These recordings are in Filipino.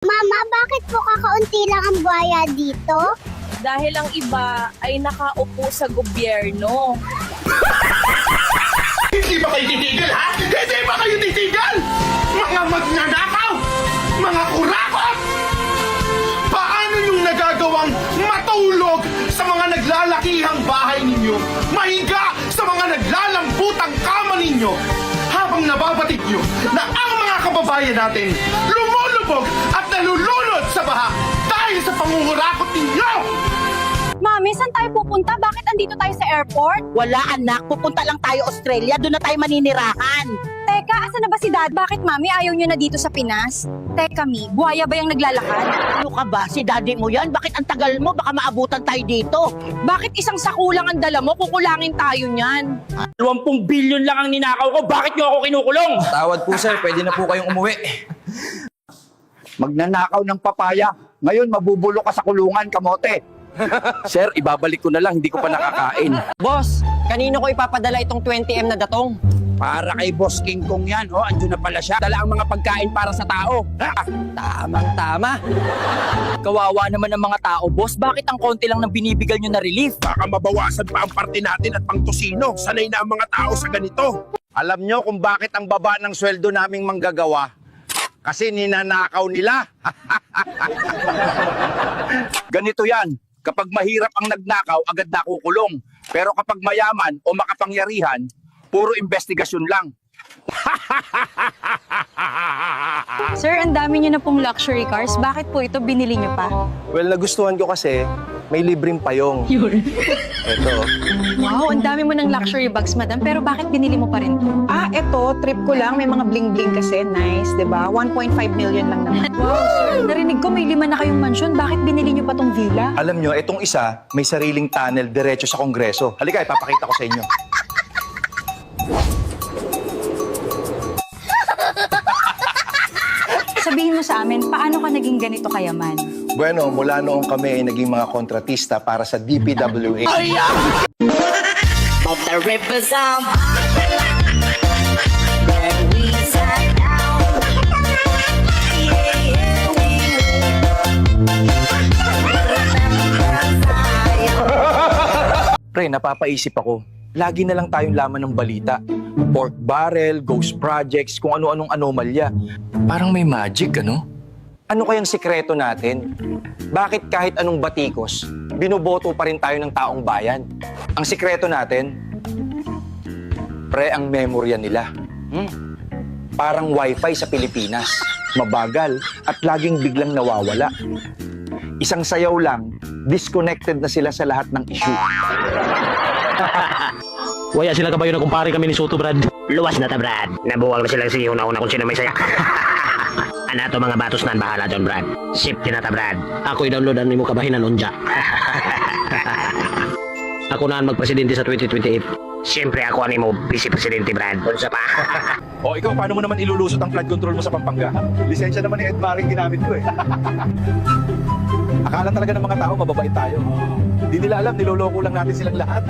Mama, bakit po kakaunti lang ang buhaya dito? Dahil ang iba ay nakaupo sa gobyerno. Hindi ba kayo titigil, ha? Hindi ba kayo titigil? Mga magnanakaw! Mga kurakot! Paano yung nagagawang matulog sa mga naglalakihang bahay ninyo? Mahiga sa mga naglalambutang kama ninyo? Habang nababatik nyo na ang mga kababayan natin lumulubog at nalulunod sa baha dahil sa pangungurakot ninyo! Mami, saan tayo pupunta? Bakit andito tayo sa airport? Wala anak, pupunta lang tayo Australia, doon na tayo maninirahan. Teka, asan na ba si Dad? Bakit Mami ayaw niyo na dito sa Pinas? Teka Mi, buhaya ba yung naglalakad? Ano ka ba? Si daddy mo yan? Bakit ang tagal mo? Baka maabutan tayo dito. Bakit isang sakulang ang dala mo? Kukulangin tayo niyan. 20 billion lang ang ninakaw ko. Bakit nyo ako kinukulong? Tawad po sir, pwede na po kayong umuwi. Magnanakaw ng papaya. Ngayon, mabubulok ka sa kulungan, kamote. Sir, ibabalik ko na lang, hindi ko pa nakakain. Boss, kanino ko ipapadala itong 20M na datong? Para kay Boss King Kong yan. Oh, andun na pala siya. Dala ang mga pagkain para sa tao. Tamang-tama. Kawawa naman ang mga tao, boss. Bakit ang konti lang ng binibigay nyo na relief? Baka mabawasan pa ang parte natin at pangtusino. Sanay na ang mga tao sa ganito. Alam nyo kung bakit ang baba ng sweldo naming manggagawa? Kasi ninanakaw nila. Ganito yan. Kapag mahirap ang nagnakaw, agad nakukulong. Pero kapag mayaman o makapangyarihan, puro investigasyon lang. Sir, ang dami niyo na pong luxury cars. Bakit po ito binili niyo pa? Well, nagustuhan ko kasi may libreng payong. Ito. Wow, ang dami mo ng luxury bags, madam. Pero bakit binili mo pa rin to? Eto, trip ko lang. May mga bling-bling kasi. Nice, di ba? 1.5 million lang naman. Wow, sir. Narinig ko may 5 na kayong mansyon. Bakit binili niyo pa tong villa? Alam nyo, itong isa, may sariling tunnel diretso sa Kongreso. Halika, ipapakita ko sa inyo. Sabihin mo sa amin, paano ka naging ganito kayaman? Bueno, mula noong kami ay naging mga kontratista para sa DPWH. Of the rivers of where we sat down. Pre, napapaisip ako. Lagi na lang tayong laman ng balita. Pork barrel, ghost projects, kung ano-anong anomalya. Parang may magic, ano? Ano kayang sikreto natin? Bakit kahit anong batikos, binoboto pa rin tayo ng taong bayan? Ang sikreto natin, pre, ang memorya nila. Parang wifi sa Pilipinas. Mabagal at laging biglang nawawala. Isang sayaw lang, disconnected na sila sa lahat ng issue. Waya sila kabayo na kumpare kami ni Soto, Brad. Luwas na ta, Brad. Nabuwag na sila si una-una kung sino may saya. Ano to mga batos nan bahala doon, Brad. Safety na ta, Brad. Ako i-downloadan mo kabahinan unja. Ako na ang magpresidente sa 2028. Siyempre ako mo, vice presidente, Brad. Unsa pa? O ikaw, paano mo naman ilulusot ang flood control mo sa Pampanga? Lisensya naman ni Ed Maring ginamit ko eh. Akala talaga ng mga tao, mababait tayo. Hindi nila alam, niloloko lang natin silang lahat.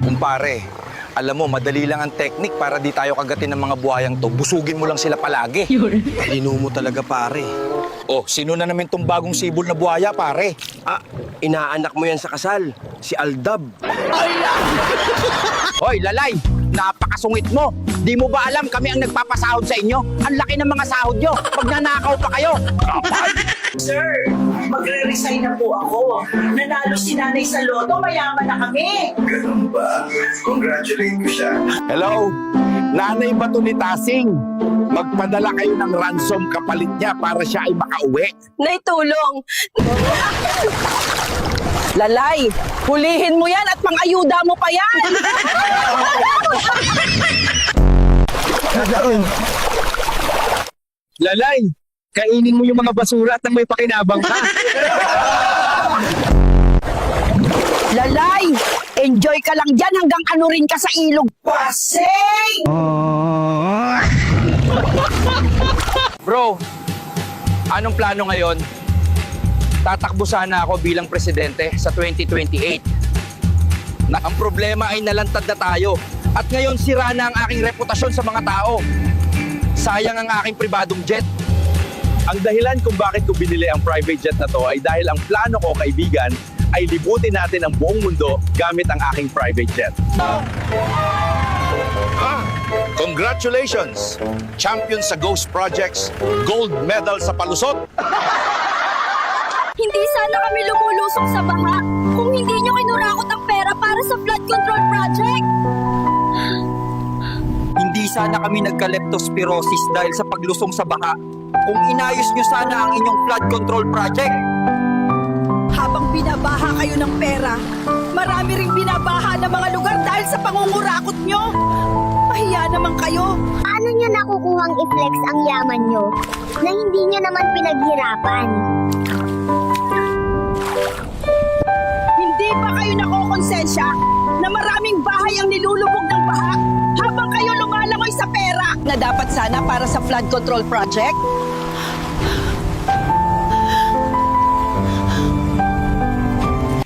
Kumpare, alam mo, madali lang ang technique para di tayo kagatin ng mga buhayang to. Busugin mo lang sila palagi. Talino mo talaga, pare. Oh, sino na namin tong bagong sibol na buhaya, pare? Inaanak mo yan sa kasal, si Aldab. Hoy, lalay! Napakasungit mo! Di mo ba alam kami ang nagpapasahod sa inyo? Ang laki ng mga sahod nyo! Pag nanakaw pa kayo! Sir, magre-resign na po ako. Nanalo si nanay sa loto, mayaman na kami. Ganun ba? Congratulate ko siya. Hello? Nanay ba to ni Tasing? Magpadala kayo ng ransom kapalit niya para siya ay makauwi. Naitulong! Lalay, hulihin mo yan at pang-ayuda mo pa yan! Lalay, kainin mo yung mga basura at nang may pakinabang ka. Lalay, enjoy ka lang dyan hanggang ano rin ka sa ilog. Pasing! Bro, anong plano ngayon? Tatakbo sana ako bilang presidente sa 2028. Ang problema ay nalantad na tayo. At ngayon sira na ang aking reputasyon sa mga tao. Sayang ang aking pribadong jet. Ang dahilan kung bakit ko binili ang private jet na to ay dahil ang plano ko, kaibigan, ay libutin natin ang buong mundo gamit ang aking private jet. Congratulations! Champion sa Ghost Projects, gold medal sa palusot. Hindi sana kami lumulusok sa baha kung hindi nyo kinurakot ang pera para sa flood control project. Hindi sana kami nagka-leptospirosis dahil sa paglusong sa baha kung inayos nyo sana ang inyong flood control project. Habang binabaha kayo ng pera, marami ring binabaha ng mga lugar dahil sa pangungurakot nyo. Pahiya naman kayo. Paano nyo nakukuhang i-flex ang yaman nyo na hindi nyo naman pinaghirapan? Hindi ba kayo nakokonsensya na maraming bahay ang nilulubog ng baha habang kayo lumalangoy sa pera na dapat sana para sa flood control project?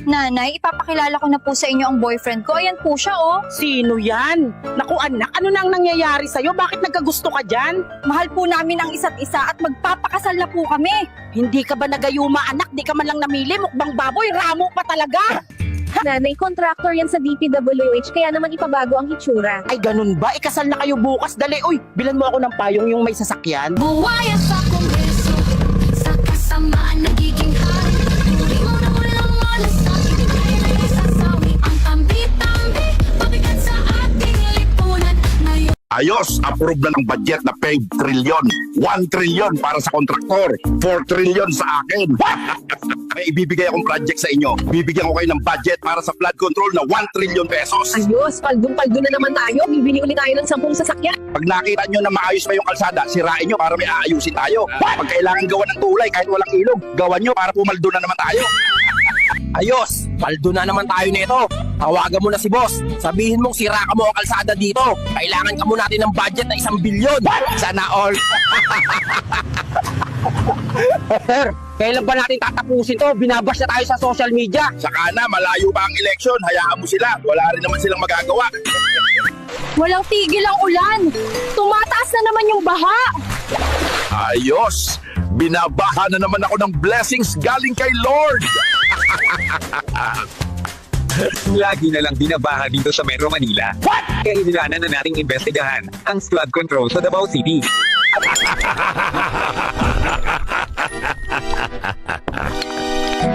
Nanay, ipapakilala ko na po sa inyo ang boyfriend ko. Ayan po siya, oh. Sino yan? Naku anak, ano nang nangyayari sa'yo? Bakit nagkagusto ka dyan? Mahal po namin ang isa't isa at magpapakasal na po kami. Hindi ka ba nagayuma anak? Di ka man lang namili, mukbang baboy, ramo pa talaga. Nanay, contractor yan sa DPWH, kaya naman ipabago ang hitsura. Ay ganun ba? Ikasal na kayo bukas. Dali, uy, bilan mo ako ng payong yung may sasakyan. Buwaya sa kongreso, sa kasamaan nagiging hari. Hindi mo na walang malasakit, hindi na isasawi ang tambi-tambi. Pabigat sa ating lipunan ngayon. Ayos, approve na ng budget na paid trilyon. 1 trilyon para sa kontraktor, 4 trilyon sa akin. May ibibigay akong project sa inyo. Bibigyan ko kayo ng budget para sa flood control na 1 trilyon pesos. Ayos, paldong-paldo na naman tayo. Bibili ulit tayo ng 10 sasakyan. Pag nakita nyo na maayos pa yung kalsada, sirain nyo para may aayusin tayo. Pag kailangan gawa ng tulay kahit walang ilog, gawan nyo para pumaldo na naman tayo. Ayos, paldo na naman tayo nito. Tawagan mo na si boss. Sabihin mong sira ka mo ang kalsada dito. Kailangan ka mo natin ng budget na 1 bilyon. Sana all. Sir, kailan ba natin tatapusin to? Binabash na tayo sa social media. Saka na, malayo pa ang eleksyon. Hayaan mo sila. Wala rin naman silang magagawa. Walang tigil ang ulan. Tumataas na naman yung baha. Ayos! Binabaha na naman ako ng blessings galing kay Lord! Lagi na lang binabaha dito sa Metro Manila. What? Kaya inilanan na nating investigahan ang flood control sa Davao City.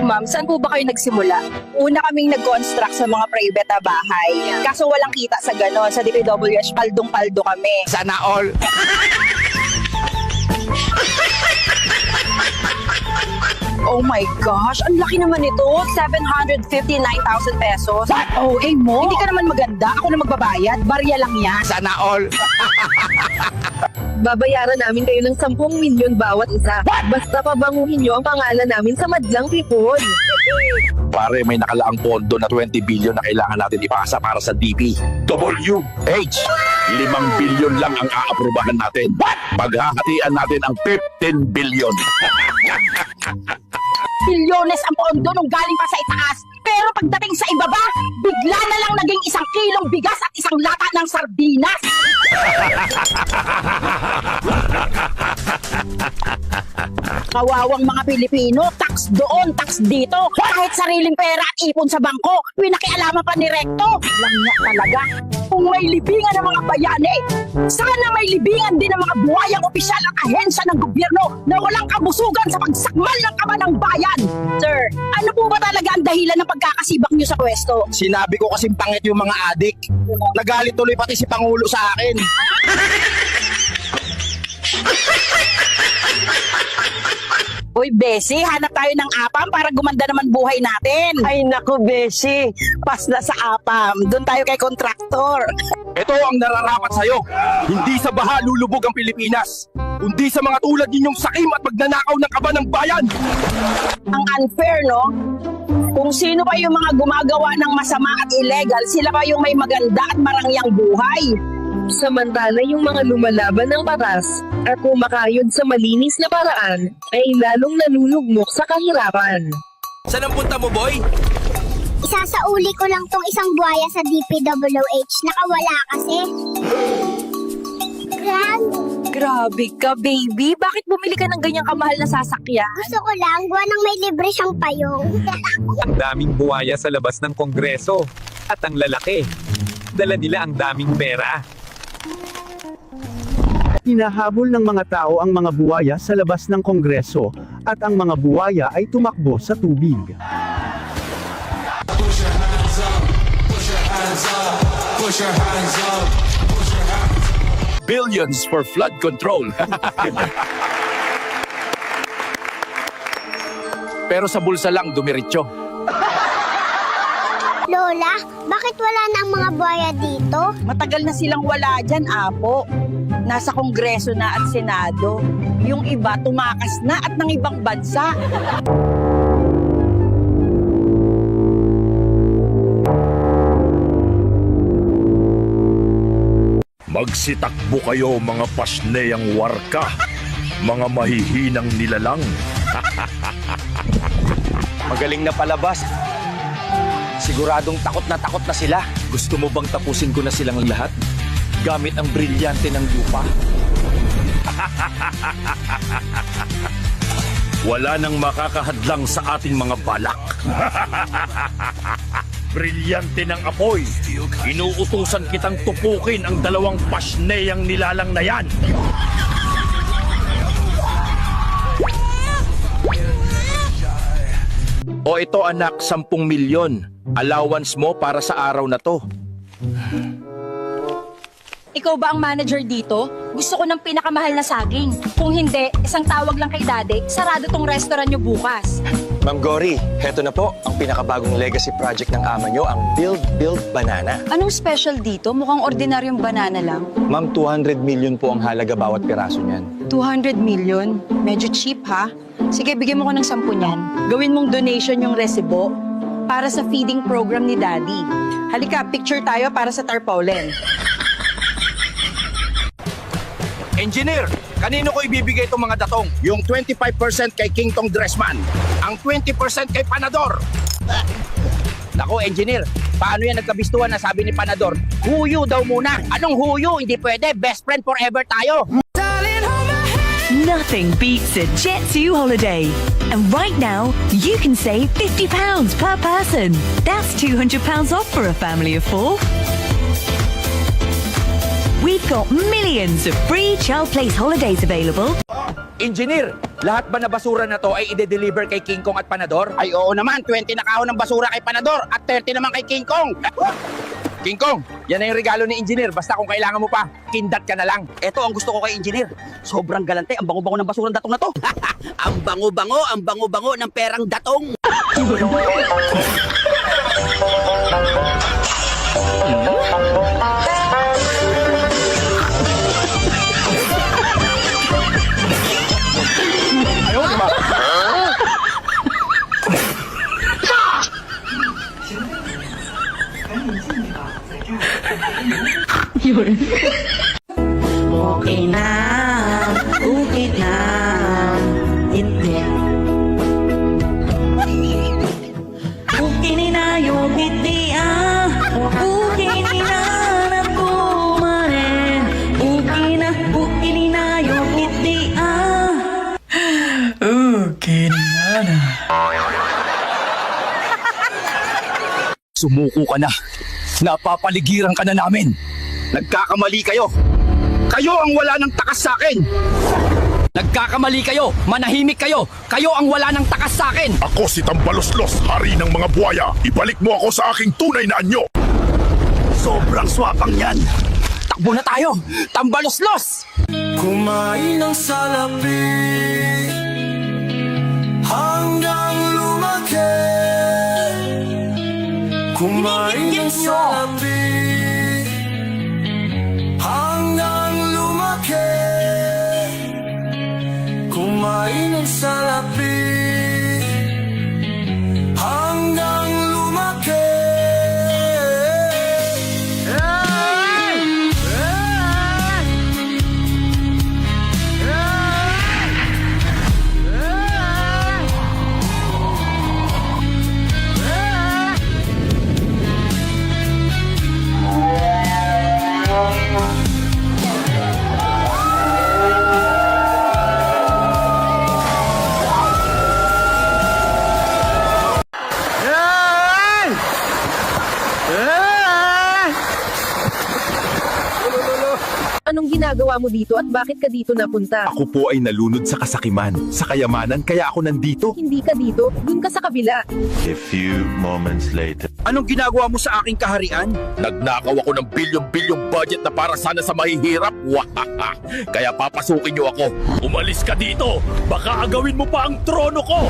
Ma'am, saan po ba kayo nagsimula? Una kaming nag-construct sa mga private na bahay. Kaso walang kita sa ganon. Sa DPWH, paldong-paldo kami. Sana all! Oh my gosh, ang laki naman ito. 759,000 pesos. What? Oh, mo? Hindi ka naman maganda. Ako na magbabayad. Barya lang yan. Sana all! Babayaran namin kayo ng 10 milyon bawat isa. Basta pabanguhin nyo ang pangalan namin sa madlang report. Pare, may nakalaang pondo na 20 billion na kailangan natin ipasa para sa DP. WH! 5 billion lang ang aaprubahan natin. Paghahatian natin ang 15 billion. Bilyones ang pondo nung galing pa sa itaas. Pero pagdating sa ibaba, bigla na lang naging 1 kilong bigas at 1 lata ng sardinas. Kawawang mga Pilipino, tax doon, tax dito. Kahit sariling pera at ipon sa bangko, pinakialaman pa ni Recto. Langya talaga. Kung may libingan ng mga bayani, sana may libingan din ng mga buhayang opisyal at ahensya ng gobyerno na walang kabusugan sa pagsakmal ng kaba ng bayan. Sir, ano po ba talaga ang dahilan ng pagkakasibak niyo sa pwesto? Sinabi ko kasing pangit yung mga adik. Nagalit tuloy pati si Pangulo sa akin. Uy, Besi, hanap tayo ng apam para gumanda naman buhay natin. Ay, naku, Besi. Pas na sa apam. Doon tayo kay kontraktor. Ito ang nararapat sa'yo. Hindi sa baha lulubog ang Pilipinas, kundi sa mga tulad ninyong sakim at magnanakaw ng kaba ng bayan. Ang unfair, no? Kung sino pa yung mga gumagawa ng masama at illegal, sila pa yung may maganda at marangyang buhay. Samantala yung mga lumalaban ng batas at kumakayod sa malinis na paraan ay lalong nalulugmok sa kahirapan. Saan ang punta mo, boy? Isasauli ko lang tong isang buhaya sa DPWH. Nakawala kasi. Brad, Grabe ka, baby. Bakit bumili ka ng ganyang kamahal na sasakyan? Gusto ko lang, gawa ng may libre siyang payong. Ang daming buhaya sa labas ng kongreso. At ang lalaki. Dala nila ang daming pera. Hinahabol ng mga tao ang mga buwaya sa labas ng kongreso, at ang mga buwaya ay tumakbo sa tubig. Billions for flood control. Pero sa bulsa lang dumiretso. Lola, bakit wala na ang mga buhaya dito? Matagal na silang wala dyan, Apo. Nasa Kongreso na at Senado. Yung iba tumakas na at ng ibang bansa. Magsitakbo kayo mga pasneyang warka, mga mahihinang nilalang. Magaling na palabas. Siguradong takot na sila. Gusto mo bang tapusin ko na silang lahat? Gamit ang brilyante ng lupa. Wala nang makakahadlang sa ating mga balak. Brilyante ng apoy. Inuutusan kitang tupukin ang dalawang pasneyang nilalang na yan. O ito anak, 10 milyon. Allowance mo para sa araw na to. Ikaw ba ang manager dito? Gusto ko ng pinakamahal na saging. Kung hindi, isang tawag lang kay Daddy, sarado tong restaurant nyo bukas. Ma'am Gory, heto na po ang pinakabagong legacy project ng ama nyo, ang Build Banana. Anong special dito? Mukhang ordinaryong banana lang. Ma'am, 200 million po ang halaga bawat piraso niyan. 200 million? Medyo cheap ha? Sige, bigyan mo ko ng 10 niyan. Gawin mong donation yung resibo para sa feeding program ni Daddy. Halika, picture tayo para sa tarpaulin. Engineer, kanino ko ibibigay itong mga datong? Yung 25% kay King Tong Dressman. Ang 20% kay Panador. Nako, engineer, paano yan nagkabistuhan na sabi ni Panador? Huyo daw muna. Anong huyo? Hindi pwede. Best friend forever tayo. Nothing beats a Jet2 holiday. And right now, you can save £50 per person. That's £200 off for a family of 4. We've got millions of free child place holidays available. Engineer, lahat ba na basura na to ay ide-deliver kay King Kong at Panador? Ay oo naman, 20 na kahon ng basura kay Panador at 30 naman kay King Kong. King Kong, yan na yung regalo ni Engineer. Basta kung kailangan mo pa, kindat ka na lang. Ito ang gusto ko kay Engineer. Sobrang galante, ang bango-bango ng basurang datong na to. Ang bango-bango ng perang datong. Okay na, okay na, hindi. Okay ni na yung hindi okay ni na napumanin. Okay ni na yung hindi okay ni na. Sumuko ka na. Napapaligiran ka na namin. Nagkakamali kayo. Kayo ang wala ng takas sa akin. Nagkakamali kayo. Manahimik kayo. Kayo ang wala ng takas sa akin. Ako si Tambaloslos, hari ng mga buhaya. Ibalik mo ako sa aking tunay na anyo. Sobrang swapang yan. Takbo na tayo. Tambaloslos! Kumain ng salapi hanggang lumaki. Kumain ng salapi hanggang lumaki. Kumain ng salapi hanggang lumaki. ginagawa mo dito at bakit ka dito napunta? Ako po ay nalunod sa kasakiman, sa kayamanan, kaya ako nandito. Hindi ka dito, dun ka sa kabila. A few moments later. Anong ginagawa mo sa aking kaharian? Nagnakaw ako ng bilyong-bilyong budget na para sana sa mahihirap. Wahaha! Kaya papasukin niyo ako. Umalis ka dito! Baka agawin mo pa ang trono ko!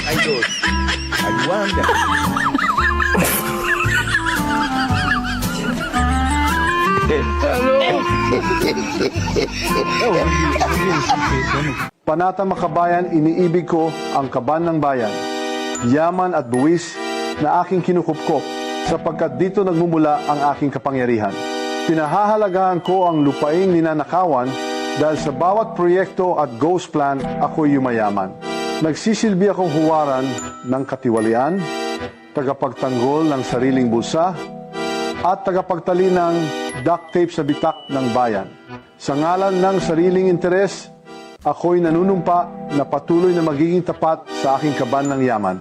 Idol, Aguanda. Panata Makabayan, iniibig ko ang kaban ng bayan, yaman at buwis na aking kinukupkop sapagkat dito nagmumula ang aking kapangyarihan. Pinahahalagahan ko ang lupaing ninanakawan dahil sa bawat proyekto at ghost plan ako'y yumayaman. Nagsisilbi akong huwaran ng katiwalian, tagapagtanggol ng sariling bulsa, at tagapagtali ng duct tape sa bitak ng bayan. Sa ngalan ng sariling interes, ako'y nanunumpa na patuloy na magiging tapat sa aking kaban ng yaman.